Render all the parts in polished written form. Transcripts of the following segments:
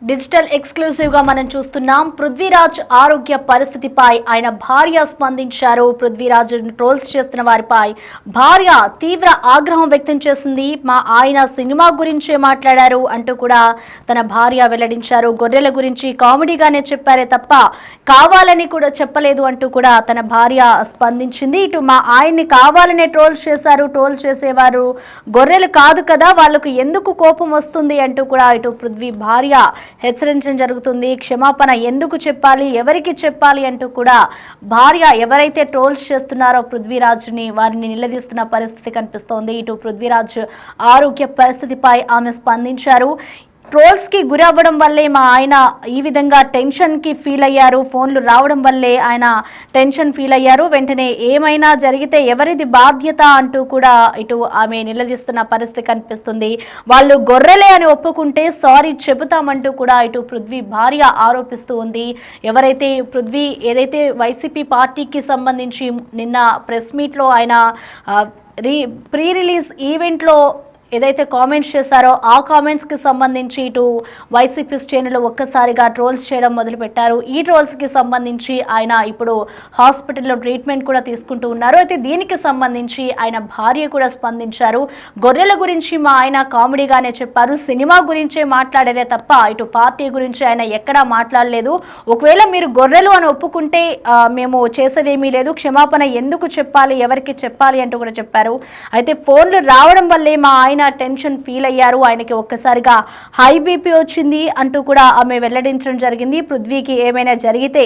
Digital exclusive గా మనం చూస్తున్నాం. పృథ్వీరాజ్ ఆరోగ్య పరిస్థితిపై ఆయన భార్య స్పందించారు. పృథ్వీరాజ్ ట్రోల్స్ చేస్తున్న వారిపై భార్య తీవ్ర ఆగ్రహం వ్యక్తం చేసింది. ఆయన సినిమా గురించే మాట్లాడారు అంటూ కూడా తన భార్య వెల్లడించారు. గొర్రెల గురించి కామెడీగానే చెప్పారే తప్ప కావాలని కూడా చెప్పలేదు అంటూ కూడా తన భార్య స్పందించింది. ఇటు ఆయన్ని కావాలనే ట్రోల్స్ చేశారు. ట్రోల్ చేసేవారు గొర్రెలు కాదు కదా, వాళ్లకు ఎందుకు కోపం వస్తుంది అంటూ కూడా ఇటు పృథ్వీ భార్య హెచ్చరించడం జరుగుతుంది. క్షమాపణ ఎందుకు చెప్పాలి, ఎవరికి చెప్పాలి అంటూ కూడా భార్య ఎవరైతే ట్రోల్స్ చేస్తున్నారో పృథ్వీరాజ్ని వారిని నిలదీస్తున్న పరిస్థితి కనిపిస్తోంది. ఇటు పృథ్వీరాజ్ ఆరోగ్య పరిస్థితిపై ఆమె స్పందించారు. ట్రోల్స్ కి గురవ్వడం వల్లే ఆయన ఈ విధంగా టెన్షన్ కి ఫీల్ అయ్యారు. ఫోన్లు రావడం వల్లే ఆయన టెన్షన్ ఫీల్ అయ్యారు. వెంటనే ఏమైనా జరిగితే ఎవరిది బాధ్యత అంటూ కూడా ఇటు ఆమె నిలదీస్తున్న పరిస్థితి కనిపిస్తుంది. వాళ్ళు గొర్రెలే అని ఒప్పుకుంటే సారీ చెబుతామంటూ కూడా ఇటు పృథ్వీ భార్య ఆరోపిస్తూ ఉంది. ఎవరైతే పృథ్వీ ఏదైతే వైసీపీ పార్టీకి సంబంధించి నిన్న ప్రెస్ మీట్లో ఆయన ప్రీ రిలీజ్ ఈవెంట్లో ఏదైతే కామెంట్స్ చేశారో ఆ కామెంట్స్కి సంబంధించి ఇటు వైసీపీ శ్రేణులు ఒక్కసారిగా ట్రోల్స్ చేయడం మొదలుపెట్టారు. ఈ ట్రోల్స్కి సంబంధించి ఆయన ఇప్పుడు హాస్పిటల్లో ట్రీట్మెంట్ కూడా తీసుకుంటూ ఉన్నారు. అయితే దీనికి సంబంధించి ఆయన భార్య కూడా స్పందించారు. గొర్రెల గురించి ఆయన కామెడీగానే చెప్పారు, సినిమా గురించే మాట్లాడారే తప్ప ఇటు పార్టీ గురించి ఆయన ఎక్కడా మాట్లాడలేదు. ఒకవేళ మీరు గొర్రెలు అని ఒప్పుకుంటే మేము చేసేదేమీ లేదు, క్షమాపణ ఎందుకు చెప్పాలి, ఎవరికి చెప్పాలి అంటూ కూడా చెప్పారు. అయితే ఫోన్లు రావడం వల్లే ఆయన టెన్షన్ ఫీల్ అయ్యారు. ఆయనకి ఒక్కసారిగా హై బీపీ వచ్చింది అంటూ కూడా ఆమె వెల్లడించడం జరిగింది. పృథ్వీకి ఏమైనా జరిగితే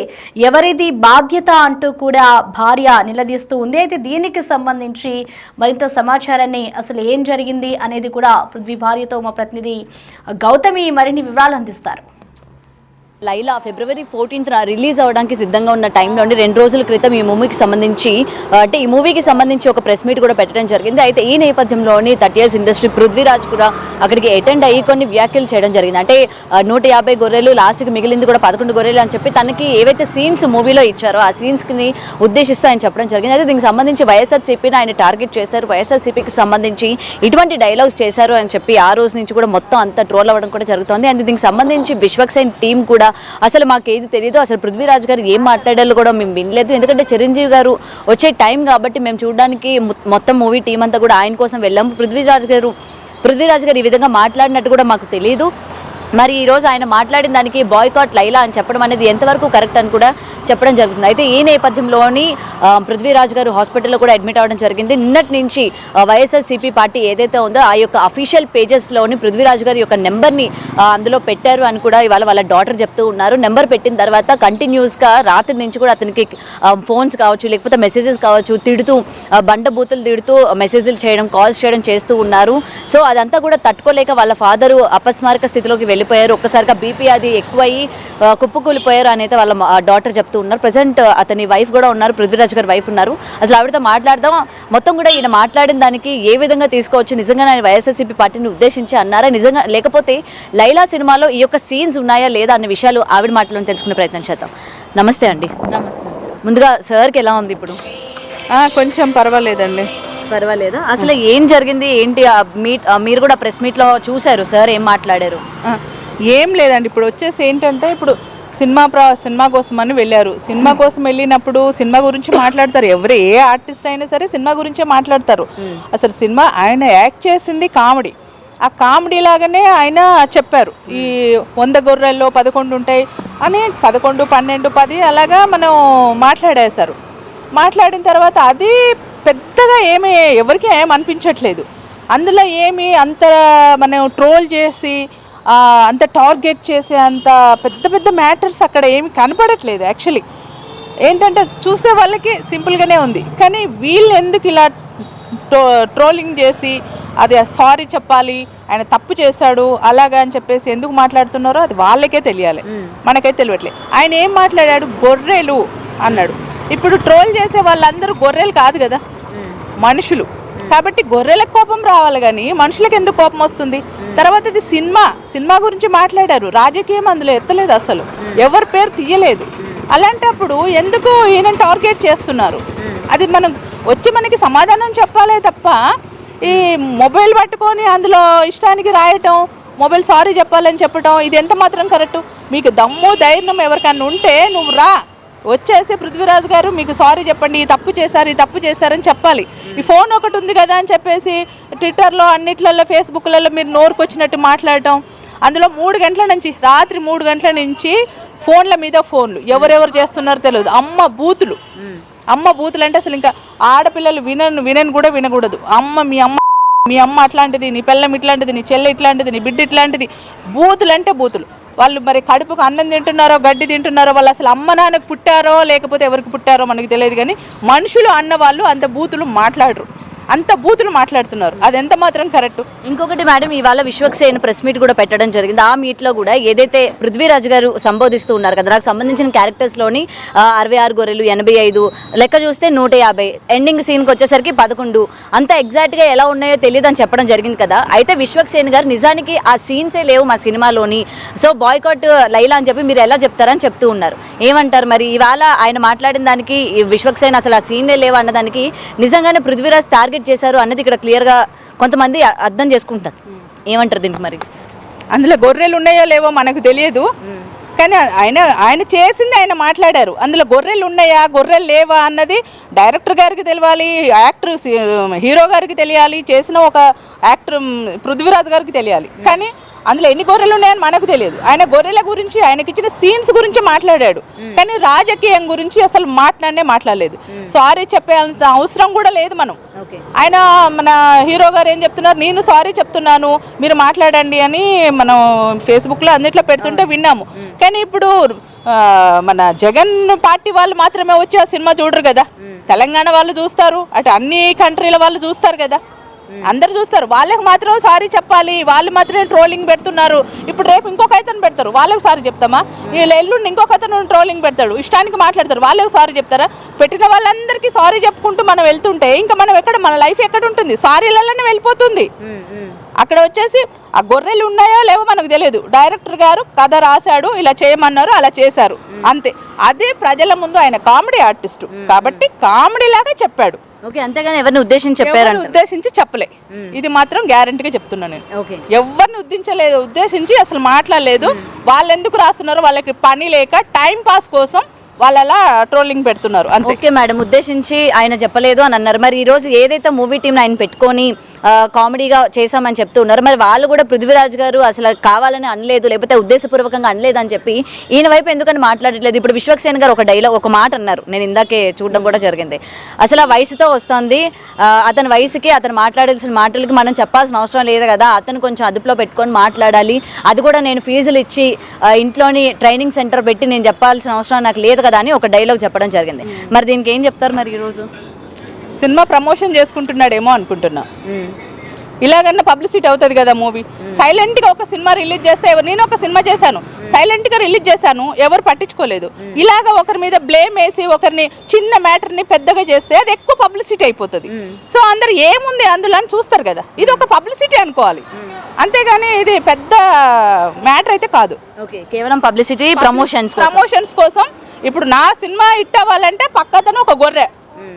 ఎవరిది బాధ్యత అంటూ కూడా భార్య నిలదీస్తూ ఉంది. అయితే దీనికి సంబంధించి మరింత సమాచారాన్ని అసలు ఏం జరిగింది అనేది కూడా పృథ్వీ భార్యతో మా ప్రతినిధి గౌతమి మరిన్ని వివరాలు అందిస్తారు. లైలా ఫిబ్రవరి 14th రిలీజ్ అవ్వడానికి సిద్ధంగా ఉన్న టైంలో 2 రోజుల క్రితం ఈ మూవీకి సంబంధించి ఒక ప్రెస్ మీట్ కూడా పెట్టడం జరిగింది. అయితే ఈ నేపథ్యంలోని 30 years ఇండస్ట్రీ పృథ్వీరాజ్ కూడా అక్కడికి అటెండ్ అయ్యి కొన్ని వ్యాఖ్యలు చేయడం జరిగింది. అంటే 150 గొర్రెలు, లాస్ట్కి మిగిలింది కూడా 11 గొర్రెలు అని చెప్పి తనకి ఏవైతే సీన్స్ మూవీలో ఇచ్చారో ఆ సీన్స్ని ఉద్దేశిస్తూ ఆయన చెప్పడం జరిగింది. అయితే దీనికి సంబంధించి వైఎస్ఆర్సీపీని ఆయన టార్గెట్ చేశారు. వైఎస్ఆర్సీపీకి సంబంధించి ఇటువంటి డైలాగ్స్ చేశారు అని చెప్పి ఆ రోజు నుంచి కూడా మొత్తం అంతా ట్రోల్ అవ్వడం కూడా జరుగుతుంది. అండ్ దీనికి సంబంధించి విశ్వక్సేన్ టీం కూడా అసలు మాకేది తెలియదు, అసలు పృథ్వీరాజ్ గారు ఏం మాట్లాడాలో కూడా మేము వినలేదు, ఎందుకంటే చిరంజీవి గారు వచ్చే టైం కాబట్టి మేము చూడడానికి మొత్తం మూవీ టీం అంతా కూడా ఆయన కోసం వెళ్ళాము. పృథ్వీరాజ్ గారు ఈ విధంగా మాట్లాడినట్టు కూడా మాకు తెలియదు. మరి ఈరోజు ఆయన మాట్లాడిన దానికి బాయ్కాట్ లైలా అని చెప్పడం అనేది ఎంతవరకు కరెక్ట్ అని కూడా చెప్పడం జరుగుతుంది. అయితే ఈ నేపథ్యంలోని పృథ్వీరాజ్ గారు హాస్పిటల్లో కూడా అడ్మిట్ అవ్వడం జరిగింది. నిన్నటి నుంచి వైఎస్ఆర్సీపీ పార్టీ ఏదైతే ఉందో ఆ యొక్క అఫీషియల్ పేజెస్లోని పృథ్వీరాజ్ గారి యొక్క నెంబర్ని అందులో పెట్టారు అని కూడా ఇవాళ వాళ్ళ డాటర్ చెప్తూ ఉన్నారు. నెంబర్ పెట్టిన తర్వాత కంటిన్యూస్గా రాత్రి నుంచి కూడా అతనికి ఫోన్స్ కావచ్చు, లేకపోతే మెసేజెస్ కావచ్చు, తిడుతూ బండబూతులు తిడుతూ మెసేజ్లు చేయడం, కాల్స్ చేయడం చేస్తూ ఉన్నారు. సో అదంతా కూడా తట్టుకోలేక వాళ్ళ ఫాదరు అపస్మారక స్థితిలోకి వెళ్ళిపోయారు. ఒక్కసారిగా బీపీ అది ఎక్కువయ్యి కుప్పకూలిపోయారు అని అయితే వాళ్ళ డాటర్ చెప్తూ ఉన్నారు. ప్రజెంట్ అతని వైఫ్ కూడా ఉన్నారు, పృథ్వీరాజ్ గారి వైఫ్ ఉన్నారు. అసలు ఆవిడతో మాట్లాడదాం, మొత్తం కూడా ఈయన మాట్లాడిన దానికి ఏ విధంగా తీసుకోవచ్చు, నిజంగా ఆయన వైఎస్ఆర్సీపీ పార్టీని ఉద్దేశించి అన్నారా, నిజంగా లేకపోతే లైలా సినిమాలో ఈ యొక్క సీన్స్ ఉన్నాయా లేదా అన్న విషయాలు ఆవిడ మాటలను తెలుసుకునే ప్రయత్నం చేద్దాం. నమస్తే అండి. నమస్తే. ముందుగా సార్కి ఎలా ఉంది ఇప్పుడు? కొంచెం పర్వాలేదండి. పర్వాలేదా? అసలు ఏం జరిగింది ఏంటి? మీరు కూడా ప్రెస్ మీట్లో చూశారు, సార్ ఏం మాట్లాడారు? ఏం లేదండి. ఇప్పుడు వచ్చేసి ఏంటంటే ఇప్పుడు సినిమా కోసం అని వెళ్ళారు. సినిమా కోసం వెళ్ళినప్పుడు సినిమా గురించి మాట్లాడతారు. ఏ ఆర్టిస్ట్ అయినా సరే సినిమా గురించే మాట్లాడతారు. అసలు సినిమా ఆయన యాక్ట్ చేసింది కామెడీ. ఆ కామెడీ లాగానే ఆయన చెప్పారు, ఈ 100 గొర్రెల్లో 11 ఉంటాయి అని 11, 12, 10 అలాగా మనం మాట్లాడేశారు. మాట్లాడిన తర్వాత అది పెద్దగా ఎవరికి ఏం అనిపించట్లేదు. అందులో అంత మనం ట్రోల్ చేసి అంత టార్గెట్ చేసే అంత పెద్ద మ్యాటర్స్ అక్కడ ఏమి కనపడట్లేదు. యాక్చువల్లీ ఏంటంటే చూసే వాళ్ళకి సింపుల్గానే ఉంది, కానీ వీళ్ళు ఎందుకు ఇలా ట్రోలింగ్ చేసి అది సారీ చెప్పాలి, ఆయన తప్పు చేశాడు అలాగా అని చెప్పేసి ఎందుకు మాట్లాడుతున్నారో అది వాళ్ళకే తెలియాలి, మనకైతే తెలియట్లేదు. ఆయన ఏం మాట్లాడాడు, గొర్రెలు అన్నాడు. ఇప్పుడు ట్రోల్ చేసే వాళ్ళందరూ గొర్రెలు కాదు కదా, మనుషులు. కాబట్టి గొర్రెలకు కోపం రావాలి కానీ మనుషులకు ఎందుకు కోపం వస్తుంది? తర్వాత ఇది సినిమా గురించి మాట్లాడారు, రాజకీయం అందులో ఎత్తలేదు, అసలు ఎవరి పేరు తీయలేదు. అలాంటప్పుడు ఎందుకు ఈయన టార్గెట్ చేస్తున్నారు? అది మనం వచ్చి మనకి సమాధానం చెప్పాలే తప్ప ఈ మొబైల్ పట్టుకొని అందులో ఇష్టానికి రాయటం, మొబైల్ సారీ చెప్పాలని చెప్పడం ఇది ఎంత మాత్రం కరెక్ట్? మీకు దమ్ము ధైర్యం ఎవరికన్నా ఉంటే నువ్వు రా, వచ్చేసి పృథ్వీరాజ్ గారు మీకు సారీ చెప్పండి, ఈ తప్పు చేశారని చెప్పాలి. ఈ ఫోన్ ఒకటి ఉంది కదా అని చెప్పేసి ట్విట్టర్లో అన్నిట్లలో ఫేస్బుక్లలో మీరు నోరుకొచ్చినట్టు మాట్లాడటం. అందులో 3 గంటల నుంచి రాత్రి 3 గంటల నుంచి ఫోన్ల మీద ఫోన్లు ఎవరెవరు చేస్తున్నారో తెలియదు. అమ్మ బూతులు అంటే అసలు ఇంకా ఆడపిల్లలు వినను కూడా వినకూడదు. మీ అమ్మ అట్లాంటిది, నీ పిల్లం ఇట్లాంటిది, నీ చెల్లె ఇట్లాంటిది, నీ బిడ్డ ఇట్లాంటిది, బూతులు అంటే బూతులు. వాళ్ళు మరి కడుపుకు అన్నం తింటున్నారో గడ్డి తింటున్నారో, వాళ్ళు అసలు అమ్మ నాన్నకు పుట్టారో లేకపోతే ఎవరికి పుట్టారో మనకు తెలియదు, కానీ మనుషులు అన్నవాళ్ళు అంత బూతులు మాట్లాడరు, అంత బూతులు మాట్లాడుతున్నారు. అది ఎంత మాత్రం కరెక్ట్? ఇంకొకటి మేడం, ఇవాళ విశ్వక్సేన్ ప్రెస్ మీట్ కూడా పెట్టడం జరిగింది. ఆ మీట్లో కూడా ఏదైతే పృథ్వీరాజ్ గారు సంబోధిస్తూ ఉన్నారు కదా, నాకు సంబంధించిన క్యారెక్టర్స్లోని 66 గొర్రెలు, 85 లెక్క చూస్తే 150, ఎండింగ్ సీన్కి వచ్చేసరికి 11, అంత ఎగ్జాక్ట్గా ఎలా ఉన్నాయో తెలియదు అని చెప్పడం జరిగింది కదా. అయితే విశ్వక్సేన్ గారు నిజానికి ఆ సీన్సే లేవు మా సినిమాలోని, సో బాయ్కాట్ లైలా అని చెప్పి మీరు ఎలా చెప్తారని చెప్తూ ఉన్నారు. ఏమంటారు మరి? ఇవాళ ఆయన మాట్లాడిన దానికి విశ్వక్సేన్ అసలు ఆ సీన్లే లేవు అన్నదానికి నిజంగానే పృథ్వీరాజ్ టార్గెట్ చేశారు అన్నది ఇక్కడ క్లియర్గా కొంతమంది అర్థం చేసుకుంటారు. ఏమంటారు దీనికి మరి? అందులో గొర్రెలు ఉన్నాయో లేవో మనకు తెలియదు, కానీ ఆయన చేసింది ఆయన మాట్లాడారు. అందులో గొర్రెలు ఉన్నాయా గొర్రెలు లేవా అన్నది డైరెక్టర్ గారికి తెలియాలి, యాక్టర్ హీరో గారికి తెలియాలి, చేసిన ఒక యాక్టర్ పృథ్వీరాజ్ గారికి తెలియాలి. కానీ అందులో ఎన్ని గొర్రెలు ఉన్నాయని మనకు తెలియదు. ఆయన గొర్రెల గురించి, ఆయనకి ఇచ్చిన సీన్స్ గురించి మాట్లాడాడు, కానీ రాజకీయం గురించి అసలు మాట్లాడలేదు. సారీ చెప్పేంత అవసరం కూడా లేదు. ఆయన మన హీరో గారు ఏం చెప్తున్నారు, నేను సారీ చెప్తున్నాను మీరు మాట్లాడండి అని మనం ఫేస్బుక్లో అన్నిట్లో పెడుతుంటే విన్నాము. కానీ ఇప్పుడు మన జగన్ పార్టీ వాళ్ళు మాత్రమే వచ్చి ఆ సినిమా చూడరు కదా, తెలంగాణ వాళ్ళు చూస్తారు, అటు అన్ని కంట్రీల వాళ్ళు చూస్తారు కదా, అందరు చూస్తారు. వాళ్ళకి మాత్రం సారీ చెప్పాలి, వాళ్ళు మాత్రమే ట్రోలింగ్ పెడుతున్నారు. ఇప్పుడు రేపు ఇంకొక అతను పెడతారు, వాళ్ళకి సారీ చెప్తామా? వీళ్ళు ఎల్లుండి ఇంకొక అతను ట్రోలింగ్ పెడతాడు, ఇష్టానికి మాట్లాడతారు, వాళ్ళకి సారీ చెప్తారా? పెట్టిన వాళ్ళందరికీ సారీ చెప్పుకుంటూ మనం వెళ్తుంటే ఇంకా మనం మన లైఫ్ ఎక్కడ ఉంటుంది? సారీలలోనే వెళ్ళిపోతుంది. అక్కడ వచ్చేసి ఆ గొర్రెలు ఉన్నాయో లేవో మనకు తెలియదు. డైరెక్టర్ గారు కథ రాశాడు, ఇలా చేయమన్నారు, అలా చేశారు, అంతే. అదే ప్రజల ముందు ఆయన కామెడీ ఆర్టిస్టు కాబట్టి కామెడీ లాగా చెప్పాడు. ఓకే, అంతేగాని ఎవరిని ఉద్దేశించి చెప్పలే. ఇది మాత్రం గ్యారంటీగా చెప్తున్నా నేను. ఎవరిని ఉద్దేశించి అసలు మాట్లాడలేదు. వాళ్ళు ఎందుకు రాస్తున్నారో వాళ్ళకి పని లేక టైం పాస్ కోసం వాళ్ళు అలా ట్రోలింగ్ పెడుతున్నారు. ఓకే మేడం, ఉద్దేశించి ఆయన చెప్పలేదు అని అన్నారు. మరి ఈ రోజు ఏదైతే మూవీ టీం ఆయన పెట్టుకొని కామెడీగా చేశామని చెప్తూ ఉన్నారు, మరి వాళ్ళు కూడా పృథ్వీరాజ్ గారు అసలు కావాలని అనలేదు, లేకపోతే ఉద్దేశపూర్వకంగా అనలేదు అని చెప్పి ఈయన వైపు ఎందుకని మాట్లాడట్లేదు? ఇప్పుడు విశ్వక్సేన్ గారు ఒక మాట అన్నారు, నేను ఇందాకే చూడడం కూడా జరిగింది. అసలు ఆ వయసుతో వస్తుంది, అతని వయసుకి అతను మాట్లాడాల్సిన మాటలకి మనం చెప్పాల్సిన అవసరం లేదు కదా, అతను కొంచెం అదుపులో పెట్టుకొని మాట్లాడాలి, అది కూడా నేను ఫీజులు ఇచ్చి ఇంట్లోని ట్రైనింగ్ సెంటర్ పెట్టి నేను చెప్పాల్సిన అవసరం నాకు లేదు కదా అని ఒక డైలాగ్ చెప్పడం జరిగింది. మరి దీనికి ఏం చెప్తారు? మరి ఈరోజు సినిమా ప్రమోషన్ చేసుకుంటున్నాడేమో అనుకుంటున్నా. ఇలాగన్నా పబ్లిసిటీ అవుతుంది కదా మూవీ. సైలెంట్గా ఒక సినిమా రిలీజ్ చేస్తే, నేను ఒక సినిమా చేశాను, సైలెంట్గా రిలీజ్ చేశాను, ఎవరు పట్టించుకోలేదు. ఇలాగ ఒకరి మీద బ్లేమ్ వేసి ఒకరిని చిన్న మ్యాటర్ని పెద్దగా చేస్తే అది ఎక్కువ పబ్లిసిటీ అయిపోతుంది. సో అందరు ఏముంది అందులో అని చూస్తారు కదా, ఇది ఒక పబ్లిసిటీ అనుకోవాలి, అంతేగాని ఇది పెద్ద మ్యాటర్ అయితే కాదు. కేవలం పబ్లిసిటీ ప్రమోషన్స్ కోసం. ఇప్పుడు నా సినిమా హిట్ అవ్వాలంటే పక్కతను ఒక గొర్రె,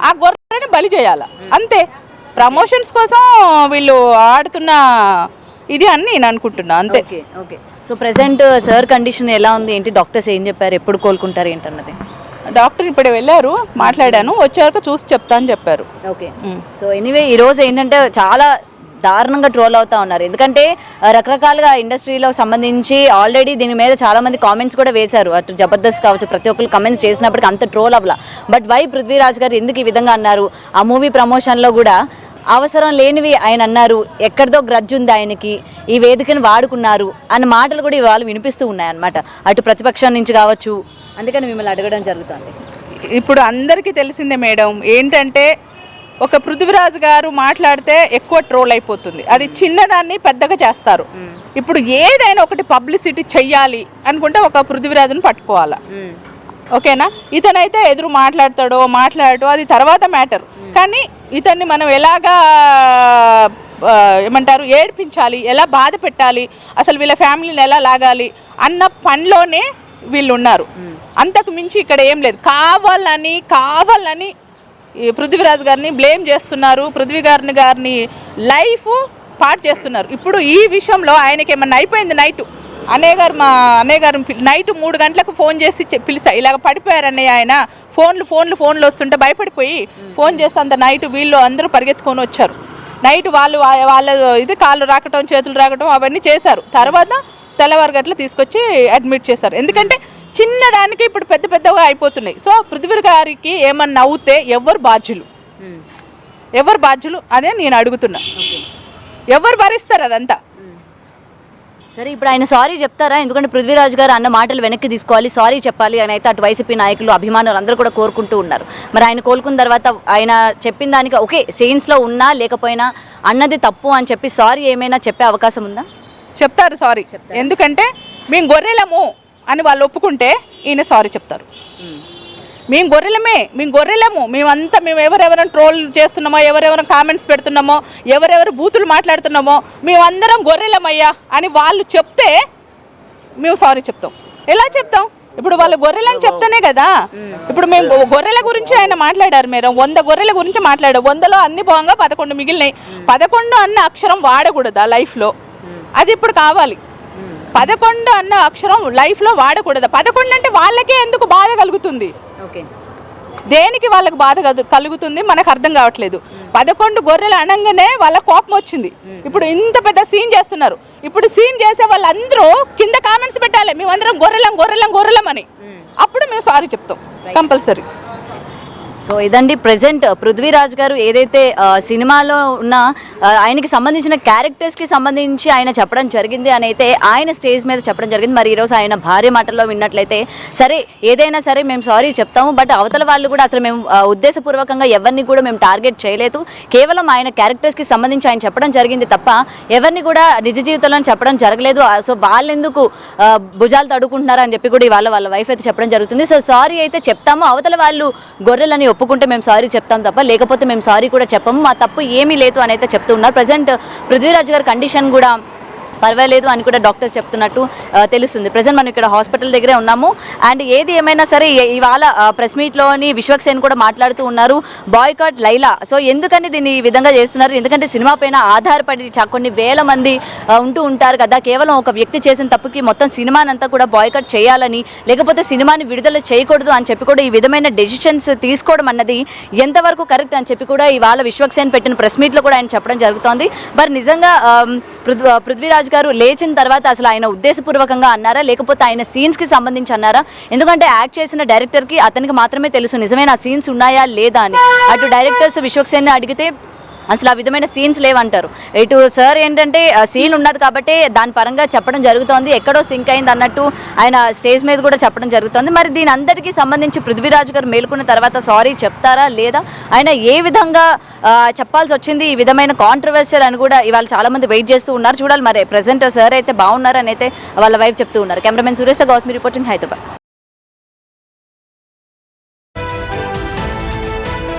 ఆ గొర్రెని బలి చేయాల, అంతే. ప్రమోషన్స్ కోసం వీళ్ళు ఆడుతున్న ఇది అని నేను అనుకుంటున్నా, అంతే. Okay, so present sir condition ఎలా ఉంది ఏంటి? డాక్టర్స్ ఏం చెప్పారు, ఎప్పుడు కోలుకుంటారు ఏంటన్నది? డాక్టర్ ఇప్పుడు వెళ్ళారు, మాట్లాడాను, వచ్చే వరకు చూసి చెప్తా అని చెప్పారు. ఓకే, సో ఎనీవే ఈరోజు ఏంటంటే చాలా దారుణంగా ట్రోల్ అవుతా ఉన్నారు, ఎందుకంటే రకరకాలుగా ఇండస్ట్రీలో సంబంధించి ఆల్రెడీ దీని మీద చాలా మంది కామెంట్స్ కూడా వేశారు, అటు జబర్దస్త్ కావచ్చు, ప్రతి ఒక్కరు కమెంట్స్ చేసినప్పటికీ అంత ట్రోల్ అవ్వాల. బట్ వై పృథ్వీరాజ్ గారు ఎందుకు ఈ విధంగా అన్నారు? ఆ మూవీ ప్రమోషన్లో కూడా అవసరం లేనివి ఆయన అన్నారు, ఎక్కడిదో గ్రడ్జ్ ఉంది ఆయనకి, ఈ వేదికను వాడుకున్నారు అన్న మాటలు కూడా ఇవాళ వినిపిస్తూ ఉన్నాయన్నమాట, అటు ప్రతిపక్షం నుంచి కావచ్చు. అందుకని మిమ్మల్ని అడగడం జరుగుతుంది. ఇప్పుడు అందరికీ తెలిసిందే మేడం, ఏంటంటే ఒక పృథ్వీరాజ్ గారు మాట్లాడితే ఎక్కువ ట్రోల్ అయిపోతుంది, అది చిన్నదాన్ని పెద్దగా చేస్తారు. ఇప్పుడు ఏదైనా ఒకటి పబ్లిసిటీ చెయ్యాలి అనుకుంటే ఒక పృథ్వీరాజును పట్టుకోవాలా, ఓకేనా? ఇతనైతే ఎదురు మాట్లాడటో అది తర్వాత మ్యాటర్, కానీ ఇతన్ని మనం ఎలాగా ఏమంటారు ఏడిపించాలి, ఎలా బాధ పెట్టాలి, అసలు వీళ్ళ ఫ్యామిలీని ఎలా లాగాలి అన్న పనిలోనే వీళ్ళు ఉన్నారు. అంతకు మించి ఇక్కడ ఏం లేదు. కావాలని పృథ్వీరాజ్ గారిని బ్లేమ్ చేస్తున్నారు. పృథ్వీ గారిని లైఫ్ పాడు చేస్తున్నారు. ఇప్పుడు ఈ విషయంలో ఆయనకి ఏమన్నా అయిపోయింది నైట్ మా అన్నయ్య గారు నైట్ 3 గంటలకు ఫోన్ చేసి పిలిచా, ఇలాగ పడిపోయారు అన్నయ్య ఆయన, ఫోన్లు వస్తుంటే భయపడిపోయి ఫోన్ చేస్తే అంత నైట్ వీళ్ళు అందరూ పరిగెత్తుకొని వచ్చారు. నైట్ వాళ్ళ ఇది కాళ్ళు రాకటం చేతులు రాకటం అవన్నీ చేశారు. తర్వాత తెల్లవారు గట్ల తీసుకొచ్చి అడ్మిట్ చేశారు. ఎందుకంటే చిన్నదానికి ఇప్పుడు పెద్దగా అయిపోతున్నాయి. సో పృథ్వీ గారికి ఏమన్నా అవుతే ఎవరు బాధ్యులు అదే నేను అడుగుతున్నా. ఎవరు భరిస్తారు అదంతా? సరే, ఇప్పుడు ఆయన సారీ చెప్తారా? ఎందుకంటే పృథ్వీరాజ్ గారు అన్న మాటలు వెనక్కి తీసుకోవాలి, సారీ చెప్పాలి అని అయితే అటు వైసీపీ నాయకులు అభిమానులు అందరూ కూడా కోరుకుంటూ ఉన్నారు. మరి ఆయన కోలుకున్న తర్వాత ఆయన చెప్పిన దానికి ఓకే సీన్స్లో ఉన్నా లేకపోయినా అన్నది తప్పు అని చెప్పి సారీ ఏమైనా చెప్పే అవకాశం ఉందా? చెప్తారు సారీ. ఎందుకంటే మేము గొర్రెలము అని వాళ్ళు ఒప్పుకుంటే ఈయన సారీ చెప్తారు. మేము గొర్రెలము, మేము ఎవరెవరైనా ట్రోల్ చేస్తున్నామో, ఎవరెవరైనా కామెంట్స్ పెడుతున్నామో, ఎవరెవరు బూతులు మాట్లాడుతున్నామో మేమందరం గొర్రెలమయ్యా అని వాళ్ళు చెప్తే మేము సారీ చెప్తాం. ఎలా చెప్తాం? ఇప్పుడు వాళ్ళు గొర్రెలని చెప్తానే కదా. ఇప్పుడు మేము గొర్రెల గురించి ఆయన మాట్లాడారు, మీరు 100 గొర్రెల గురించి మాట్లాడారు. 100లో అన్ని బాగా 11 మిగిలినాయి. 11 అన్న అక్షరం వాడకూడదా లైఫ్లో? అది ఇప్పుడు కావాలి. 11 అన్న అక్షరం లైఫ్లో వాడకూడదా? 11 అంటే వాళ్ళకే ఎందుకు బాధ కలుగుతుంది? దేనికి వాళ్ళకి బాధ కలుగుతుంది మనకు అర్థం కావట్లేదు. 11 గొర్రెలు అనగానే వాళ్ళ కోపం వచ్చింది. ఇప్పుడు ఇంత పెద్ద సీన్ చేస్తున్నారు. ఇప్పుడు సీన్ చేసే వాళ్ళందరూ కింద కామెంట్స్ పెట్టాలి, మేమందరం గొర్రెలం అని. అప్పుడు మేము సారీ చెప్తాం కంపల్సరీ. సో ఇదండి ప్రెజెంట్ పృథ్వీరాజ్ గారు ఏదైతే సినిమాలో ఉన్న ఆయనకి సంబంధించిన క్యారెక్టర్స్కి సంబంధించి ఆయన చెప్పడం జరిగింది అని అయితే ఆయన స్టేజ్ మీద చెప్పడం జరిగింది. మరి ఈరోజు ఆయన భార్య మాటల్లో విన్నట్లయితే సరే ఏదైనా సరే మేము సారీ చెప్తాము, బట్ అవతల వాళ్ళు కూడా అసలు మేము ఉద్దేశపూర్వకంగా ఎవరిని కూడా మేము టార్గెట్ చేయలేదు, కేవలం ఆయన క్యారెక్టర్స్కి సంబంధించి ఆయన చెప్పడం జరిగింది తప్ప ఎవరిని కూడా నిజ జీవితంలో చెప్పడం జరగలేదు. సో వాళ్ళెందుకు భుజాలు తడుకుంటున్నారు అని చెప్పి కూడా ఇవాళ వాళ్ళ వైఫ్ అయితే చెప్పడం జరుగుతుంది. సో సారీ అయితే చెప్తాము, అవతల వాళ్ళు గొర్రెలని ఒప్పుకుంటే మేము సారీ చెప్తాం తప్ప లేకపోతే మేము సారీ కూడా చెప్పము, మా తప్పు ఏమీ లేదు అని అయితే చెప్తూ ఉన్నారు. ప్రజెంట్ పృథ్వీరాజ్ గారి కండిషన్ కూడా పర్వాలేదు అని కూడా డాక్టర్స్ చెప్తున్నట్టు తెలుస్తుంది. ప్రజెంట్ మనం ఇక్కడ హాస్పిటల్ దగ్గరే ఉన్నాము. అండ్ ఏది ఏమైనా సరే ఇవాళ ప్రెస్ మీట్లోని విశ్వక్సేన్ కూడా మాట్లాడుతూ ఉన్నారు, బాయ్కాట్ లైలా. సో ఎందుకని దీన్ని ఈ విధంగా చేస్తున్నారు? ఎందుకంటే సినిమా పైన ఆధారపడి కొన్ని వేల మంది ఉంటూ ఉంటారు కదా, కేవలం ఒక వ్యక్తి చేసిన తప్పుకి మొత్తం సినిమానంతా కూడా బాయ్కాట్ చేయాలని లేకపోతే సినిమాని విడుదల చేయకూడదు అని చెప్పి కూడా ఈ విధమైన డెసిషన్స్ తీసుకోవడం అన్నది ఎంతవరకు కరెక్ట్ అని చెప్పి కూడా ఇవాళ విశ్వక్సేన్ పెట్టిన ప్రెస్ మీట్లో కూడా ఆయన చెప్పడం జరుగుతోంది. మరి నిజంగా పృథ్వీరాజ్ గారు లేచిన తర్వాత అసలు ఆయన ఉద్దేశపూర్వకంగా అన్నారా లేకపోతే ఆయన సీన్స్కి సంబంధించి అన్నారా? ఎందుకంటే యాక్ట్ చేసిన డైరెక్టర్కి అతనికి మాత్రమే తెలుసు నిజమైన ఆ సీన్స్ ఉన్నాయా లేదా అని. అటు డైరెక్టర్స్ విశ్వక్సేన్ని అడిగితే అసలు ఆ విధమైన సీన్స్ లేవంటారు. ఇటు సార్ ఏంటంటే సీన్ ఉన్నది కాబట్టి దాని పరంగా చెప్పడం జరుగుతోంది, ఎక్కడో సింక్ అయింది అన్నట్టు ఆయన స్టేజ్ మీద కూడా చెప్పడం జరుగుతుంది. మరి దీని అందరికీ సంబంధించి పృథ్వీరాజ్ గారు మేలుకున్న తర్వాత సారీ చెప్తారా లేదా, ఆయన ఏ విధంగా చెప్పాల్సి వచ్చింది ఈ విధమైన కాంట్రవర్షియల్ అని కూడా ఇవాళ చాలా మంది వెయిట్ చేస్తూ ఉన్నారు. చూడాలి మరి. ప్రెసెంట్ సార్ అయితే బాగున్నారు అని అయితే వాళ్ళ వైఫ్ చెప్తూ ఉన్నారు. కెమెరామెన్ సురేష్ తో గౌతమి రిపోర్టింగ్, హైదరాబాద్.